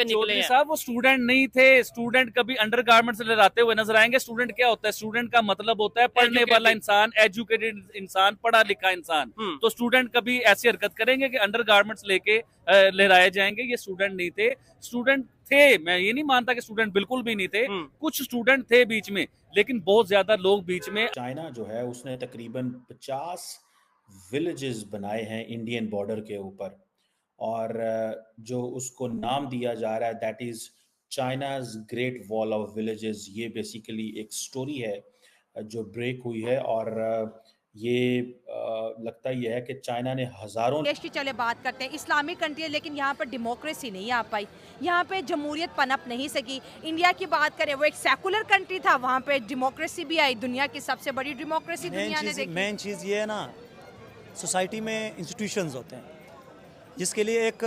निकले चौधरी हैं। साहब वो स्टूडेंट नहीं थे। स्टूडेंट कभी अंडरगारमेंट्स लहराते हुए नजर आएंगे। स्टूडेंट क्या होता है? स्टूडेंट का मतलब होता है पढ़ने वाला इंसान, एजुकेटेड इंसान, पढ़ा लिखा इंसान। तो स्टूडेंट कभी ऐसी हरकत करेंगे कि अंडरगारमेंट्स लेके लहराए जाएंगे? ये स्टूडेंट नहीं थे। स्टूडेंट थे, मैं ये नहीं मानता कि स्टूडेंट बिल्कुल भी नहीं थे, कुछ स्टूडेंट थे बीच में, लेकिन बहुत ज्यादा लोग बीच में। चाइना जो है उसने तकरीबन 50 विलेजेस बनाए हैं इंडियन बॉर्डर के ऊपर, और जो उसको नाम दिया जा रहा है that is China's great wall of villages. ये बेसिकली एक स्टोरी है जो ब्रेक हुई है, और ये लगता ही है कि चाइना ने हजारों देश की चले बात करते हैं, इस्लामिक कंट्री है लेकिन यहाँ पर डेमोक्रेसी नहीं आ पाई, यहाँ पे जमहूरियत पनप नहीं सकी। इंडिया की बात करें, वो एक सेकुलर कंट्री था, वहाँ पे डेमोक्रेसी भी आई, दुनिया की सबसे बड़ी डेमोक्रेसी दुनिया ने देखी। मेन चीज़ ये है ना, सोसाइटी में इंस्टीट्यूशंस होते हैं जिसके लिए एक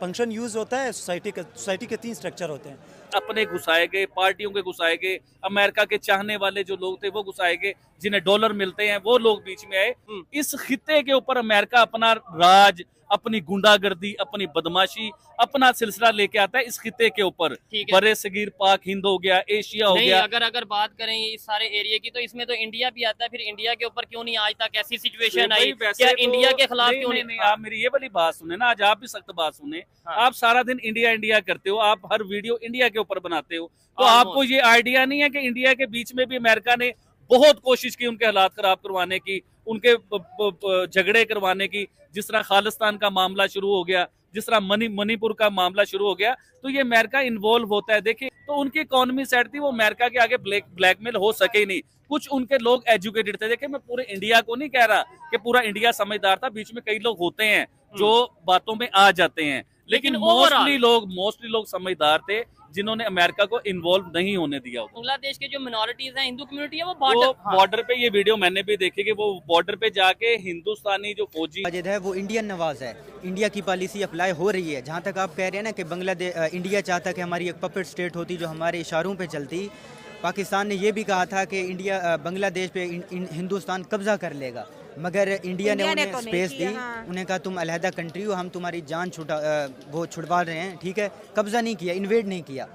फंक्शन यूज़ होता है। सोसाइटी के 3 स्ट्रक्चर होते हैं। अपने घुसाए गए, पार्टियों के घुसाए गए, अमेरिका के चाहने वाले जो लोग थे वो घुसाए गए, जिन्हें डॉलर मिलते हैं वो लोग बीच में आए। इस खित्ते के ऊपर अमेरिका अपना राज, अपनी गुंडागर्दी, अपनी बदमाशी, अपना सिलसिला लेके आता है इस खित्ते के ऊपर। बड़े सगीर पाक हिंद हो गया, एशिया हो गया। अगर बात करें इस सारे एरिया की, तो इसमें तो इंडिया भी आता है। फिर इंडिया के ऊपर क्यों नहीं आज तक ऐसी सिचुएशन आई? क्या इंडिया के खिलाफ क्यों नहीं? आप मेरी ये वाली बात सुने ना, आज आप भी सख्त बात सुने। आप सारा दिन इंडिया इंडिया करते हो, आप हर वीडियो इंडिया के ऊपर बनाते हो, तो आपको ये आइडिया नहीं है कि इंडिया के बीच में भी अमेरिका ने बहुत कोशिश की उनके हालात खराब करवाने की, उनके झगड़े करवाने की। जिस तरह खालिस्तान का मामला शुरू हो गया, जिस तरह मणिपुर का मामला शुरू हो गया, तो ये अमेरिका इन्वॉल्व होता है। देखिए, तो उनकी इकोनॉमी सेट थी, वो अमेरिका के आगे ब्लैकमेल हो सके ही नहीं। कुछ उनके लोग एजुकेटेड थे। देखिए, मैं पूरे इंडिया को नहीं कह रहा कि पूरा इंडिया समझदार था, बीच में कई लोग होते हैं जो बातों में आ जाते हैं, लेकिन मोस्टली लोग समझदार थे जिन्होंने अमेरिका को इन्वॉल्व नहीं होने दिया। बांग्लादेश के जो मिनोरिटीज हैं, हिंदू कम्युनिटी है, वो बॉर्डर पे, ये वीडियो मैंने भी देखी कि वो बॉर्डर पे जाके हिंदुस्तानी जो फौजी है वो इंडियन नवाज है। इंडिया की पॉलिसी अप्लाई हो रही है। जहाँ तक आप कह रहे हैं ना कि बांग्लादेश, इंडिया चाहता कि हमारी एक पपेट स्टेट होती जो हमारे इशारों पे चलती। पाकिस्तान ने ये भी कहा था कि बांग्लादेश पे हिंदुस्तान कब्जा कर लेगा, मगर इंडिया ने उन्हें तो स्पेस दी। उन्हें कहा तुम अलहदा कंट्री हो, हम तुम्हारी जान छुड़वा रहे हैं, ठीक है। कब्जा नहीं किया, इन्वेड नहीं किया।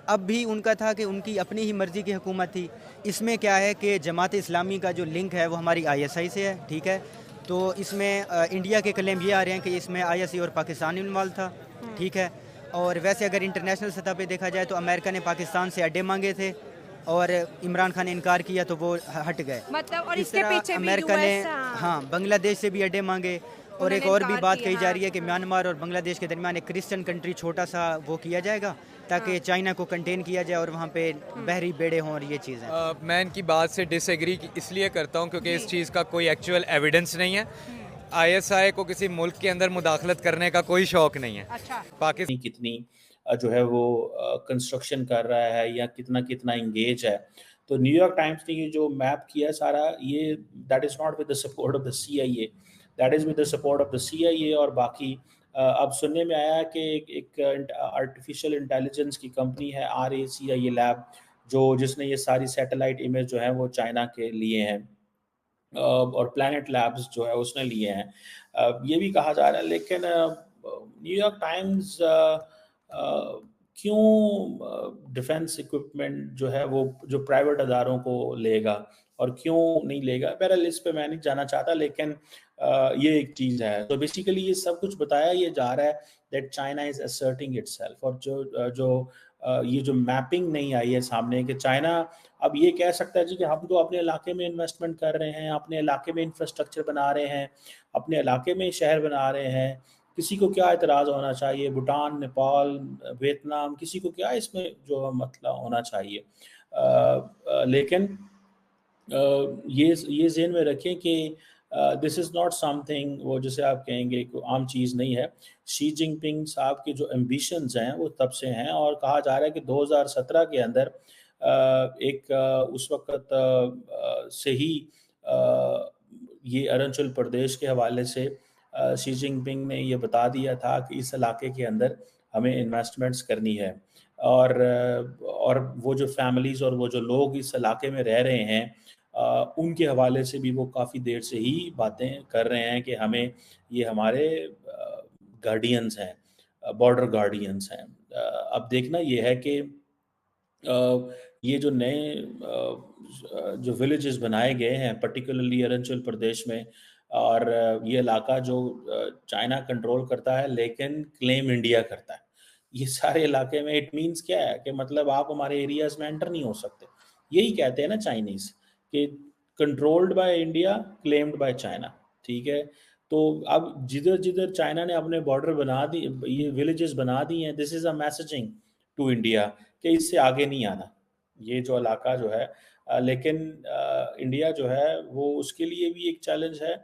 अब भी उनका था कि उनकी अपनी ही मर्जी की हुकूमत थी। इसमें क्या है कि जमात इस्लामी का जो लिंक है वो हमारी ISI से है, ठीक है। तो इसमें इंडिया के क्लेम ये आ रहे हैं कि इसमें ISI और पाकिस्तान इन्वॉल्व था, ठीक है। और वैसे अगर इंटरनेशनल सतह पे देखा जाए तो अमेरिका ने पाकिस्तान से अड्डे मांगे थे और इमरान खान ने इनकार किया तो वो हट गए। मतलब और इसके पीछे अमेरिका ने बांग्लादेश से भी अड्डे मांगे। और एक और भी बात कही जा रही है कि म्यांमार और बांग्लादेश के दरमियान एक क्रिश्चियन कंट्री छोटा सा वो किया जाएगा ताकि चाइना को कंटेन किया जाए और वहाँ पे बहरी बेड़े हों और ये चीज़ें। मैं इनकी बात से डिसएग्री इसलिए करता हूँ क्योंकि इस चीज़ का कोई एक्चुअल एविडेंस नहीं है। ISI को किसी मुल्क के अंदर मुदाखलत करने का कोई शौक नहीं है। पाकिस्तान कितनी जो है वो कंस्ट्रक्शन कर रहा है या कितना इंगेज है। तो न्यूयॉर्क टाइम्स ने ये जो मैप किया सारा, ये that is not with the support of the CIA, that is with the support of the CIA। और बाकी अब सुनने में आया कि एक आर्टिफिशियल इंटेलिजेंस की कंपनी है RACIA लैब, जिसने ये सारी सैटेलाइट इमेज जो है वो चाइना के लिए हैं, और प्लैनेट लैब्स जो है उसने लिए हैं। ये भी कहा जा रहा है। लेकिन न्यूयॉर्क टाइम्स क्यों डिफेंस इक्विपमेंट जो है वो जो प्राइवेट अदारों को लेगा और क्यों नहीं लेगा, बहरहाल इस पे मैं नहीं जाना चाहता। लेकिन ये एक चीज़ है। तो बेसिकली ये सब कुछ बताया ये जा रहा है that China is asserting itself. और ये जो मैपिंग नहीं आई है सामने कि चाइना अब ये कह सकता है जी कि हम तो अपने इलाके में इन्वेस्टमेंट कर रहे हैं, अपने इलाके में इंफ्रास्ट्रक्चर बना रहे हैं, अपने इलाके में शहर बना रहे हैं, किसी को क्या इतराज़ होना चाहिए? भूटान, नेपाल, वियतनाम, किसी को क्या इसमें जो मतलब होना चाहिए? लेकिन ये ज़हन में रखें कि दिस इज़ नॉट समथिंग वो जैसे आप कहेंगे कोई आम चीज़ नहीं है। शी जिनपिंग साहब के जो एम्बिशंस हैं वो तब से हैं, और कहा जा रहा है कि 2017 के अंदर उस वक्त से ही ये अरुणाचल प्रदेश के हवाले से शी जिनपिंग ने ये बता दिया था कि इस इलाके के अंदर हमें इन्वेस्टमेंट्स करनी है। और वो जो फैमिलीज़ और वो जो लोग इस इलाके में रह रहे हैं, उनके हवाले से भी वो काफ़ी देर से ही बातें कर रहे हैं कि हमें ये हमारे गार्डियंस हैं। बॉर्डर गार्डियंस हैं। अब देखना ये है कि ये जो नए जो विलेजेस बनाए गए हैं पर्टिकुलरली अरुणाचल प्रदेश में, और ये इलाका जो चाइना कंट्रोल करता है लेकिन क्लेम इंडिया करता है, ये सारे इलाके में इट मीन्स क्या है कि मतलब आप हमारे एरियाज में एंटर नहीं हो सकते। यही कहते हैं ना चाइनीज कि controlled by India, claimed by China. ठीक है, तो अब जिधर जिधर चाइना ने अपने बॉर्डर बना दी, ये विलेजेस बना दी हैं, this is a messaging to India कि इससे आगे नहीं आना ये जो इलाका जो है। लेकिन इंडिया जो है वो उसके लिए भी एक चैलेंज है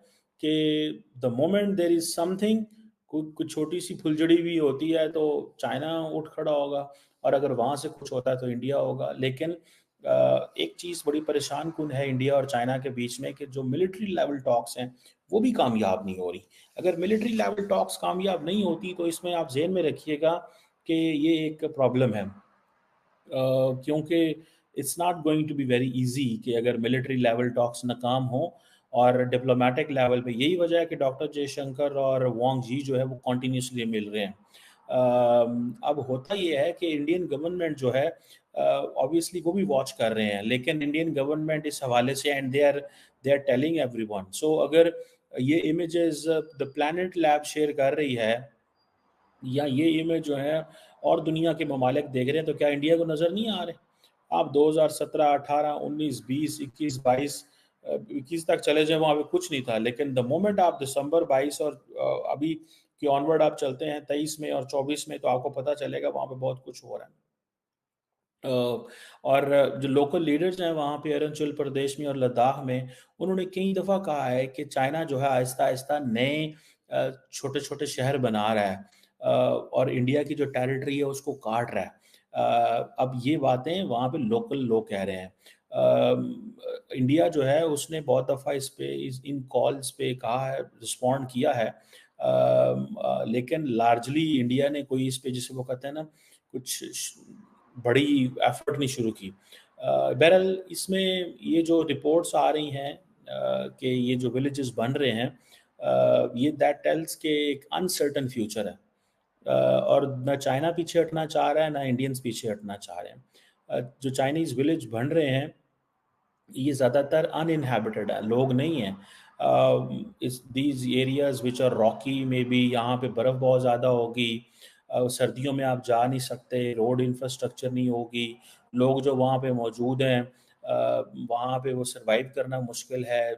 कि the moment there is something, कुछ छोटी सी फुलझड़ी भी होती है तो चाइना उठ खड़ा होगा, और अगर वहाँ से कुछ होता है तो इंडिया होगा। लेकिन एक चीज़ बड़ी परेशान कुन है इंडिया और चाइना के बीच में कि जो मिलिट्री लेवल टॉक्स हैं वो भी कामयाब नहीं हो रही। अगर मिलिट्री लेवल टॉक्स कामयाब नहीं होती तो इसमें आप जेहन में रखिएगा कि ये एक प्रॉब्लम है, क्योंकि it's not going to be very easy कि अगर मिलिट्री लेवल टॉक्स नाकाम हो और डिप्लोमेटिक लेवल पे। यही वजह है कि डॉक्टर जयशंकर और वांग जी जो है वो कॉन्टीन्यूसली मिल रहे हैं। अब होता ये है कि इंडियन गवर्नमेंट जो है ऑब्वियसली वो भी वॉच कर रहे हैं, लेकिन इंडियन गवर्नमेंट इस हवाले से and they are telling everyone. So अगर ये images the planet lab share कर रही है या ये इमेज जो है और दुनिया के ममालिक देख रहे हैं, तो क्या इंडिया को नज़र नहीं आ रहे? आप 2017, 18, 19, 20, 21, 22, 21 तक चले जाए वहाँ पे कुछ नहीं था, लेकिन द मोमेंट आप दिसंबर 22 और अभी की ऑनवर्ड आप चलते हैं 23 में और 24 में, तो आपको पता चलेगा वहाँ पे बहुत कुछ हो रहा है। और जो लोकल लीडर्स हैं वहाँ पे अरुणाचल प्रदेश में और लद्दाख में, उन्होंने कई दफ़ा कहा है कि चाइना जो है आहिस्ता आहिस्ता नए छोटे छोटे शहर बना रहा है और इंडिया की जो टेरिटरी है उसको काट रहा है। अब ये बातें वहाँ पे लोकल लोग कह रहे हैं। इंडिया जो है उसने बहुत दफ़ा इस पे इन कॉल्स पे कहा है, रिस्पॉन्ड किया है, लेकिन लार्जली इंडिया ने कोई इस पे, जिसे वो कहते हैं ना, कुछ बड़ी एफर्ट नहीं शुरू की। बहरहाल इसमें ये जो रिपोर्ट्स आ रही हैं कि ये जो विलेजेस बन रहे हैं, ये दैट टेल्स के एक अनसर्टन फ्यूचर है, और न चाइना पीछे हटना चाह रहा है ना इंडियंस पीछे हटना चाह रहे हैं। जो चाइनीज़ विलेज बन रहे हैं ये ज़्यादातर अनइनहेबिटेड है, लोग नहीं हैं। इस these areas which are rocky में भी यहाँ पे बर्फ़ बहुत ज़्यादा होगी, सर्दियों में आप जा नहीं सकते, रोड इंफ्रास्ट्रक्चर नहीं होगी, लोग जो वहाँ पे मौजूद हैं वहाँ पे वो सर्वाइव करना मुश्किल है,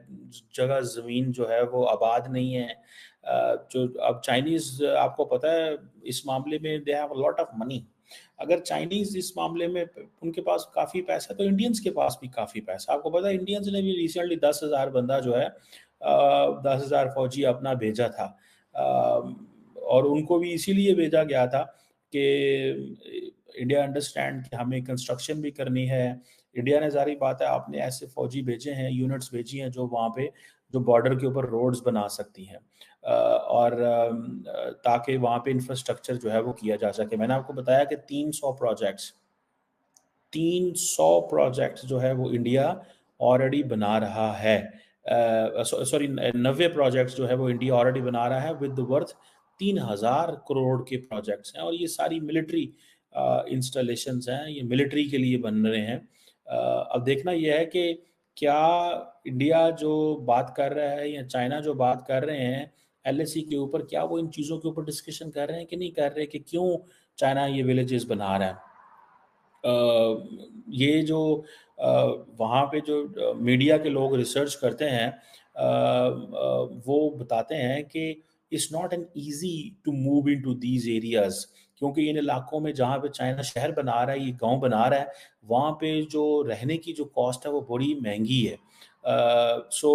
जगह ज़मीन जो है वो आबाद नहीं है। जो अब चाइनीज़ आपको पता है इस मामले में they have a lot of money. अगर चाइनीज़ इस मामले में उनके पास काफ़ी पैसा, तो इंडियंस के पास भी काफ़ी पैसा। आपको पता है इंडियंस ने भी रिसेंटली 10,000 बंदा जो है 10,000 फौजी अपना भेजा था, और उनको भी इसीलिए भेजा गया था कि इंडिया अंडरस्टैंड कि हमें कंस्ट्रक्शन भी करनी है। इंडिया ने जारी बात है आपने ऐसे फौजी भेजे हैं, यूनिट्स भेजी हैं जो वहाँ पे जो बॉर्डर के ऊपर रोड्स बना सकती हैं, और ताकि वहाँ पे इंफ्रास्ट्रक्चर जो है वो किया जा सके। मैंने आपको बताया कि 300 प्रोजेक्ट्स जो है वो इंडिया ऑलरेडी बना रहा है। सॉरी 90 प्रोजेक्ट्स जो है वो इंडिया ऑलरेडी बना रहा है विद वर्थ 3,000 करोड़ के प्रोजेक्ट्स हैं, और ये सारी मिलिट्री इंस्टॉलेशंस हैं, ये मिलिट्री के लिए बन रहे हैं। अब देखना यह है कि क्या इंडिया जो बात कर रहा है या चाइना जो बात कर रहे हैं LAC के ऊपर, क्या वो इन चीज़ों के ऊपर डिस्कशन कर रहे हैं कि नहीं कर रहे, कि क्यों चाइना ये विलेजेस बना रहा है। ये जो वहाँ पे जो मीडिया के लोग रिसर्च करते हैं वो बताते हैं कि it's not an easy to move into these areas, क्योंकि इन इलाकों में जहाँ पे चाइना शहर बना रहा है, ये गांव बना रहा है, वहाँ पे जो रहने की जो कॉस्ट है वो बड़ी महंगी है। So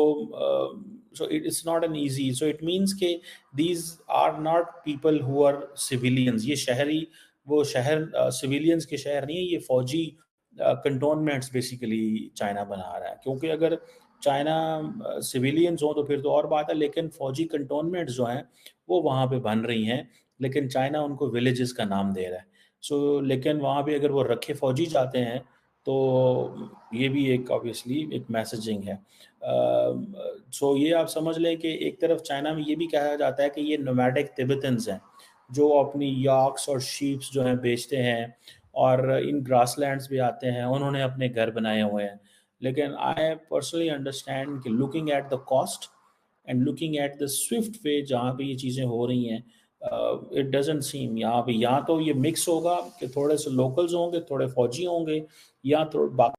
it's not an easy, so it means के these are not people who are civilians। ये शहरी वो शहर सिविलियंस के शहर नहीं है, ये फौजी कंटोनमेंट्स बेसिकली चाइना बना रहा है। क्योंकि अगर चाइना सिविलियंस हो तो फिर तो और बात है, लेकिन फौजी कंटोनमेंट्स जो हैं वो वहाँ पे बन रही हैं, लेकिन चाइना उनको विलेजेस का नाम दे रहा है। सो लेकिन वहाँ पे अगर वो रखे फौजी जाते हैं तो ये भी एक ऑब्वियसली एक मैसेजिंग है। सो ये आप समझ लें कि एक तरफ चाइना में ये भी कहा जाता है कि ये नोमैडिक तिब्बतन्स हैं जो अपनी याक्स और शीप्स जो हैं बेचते हैं और इन ग्रासलैंड्स भी आते हैं, उन्होंने अपने घर बनाए हुए हैं। लेकिन आई पर्सनली अंडरस्टैंड कि looking at the cost and looking at the swift way जहाँ पे ये चीज़ें हो रही हैं, इट डजंट सीम यहाँ पे, यहाँ तो ये मिक्स होगा कि थोड़े से लोकल्स होंगे, थोड़े फौजी होंगे, या तो बाकी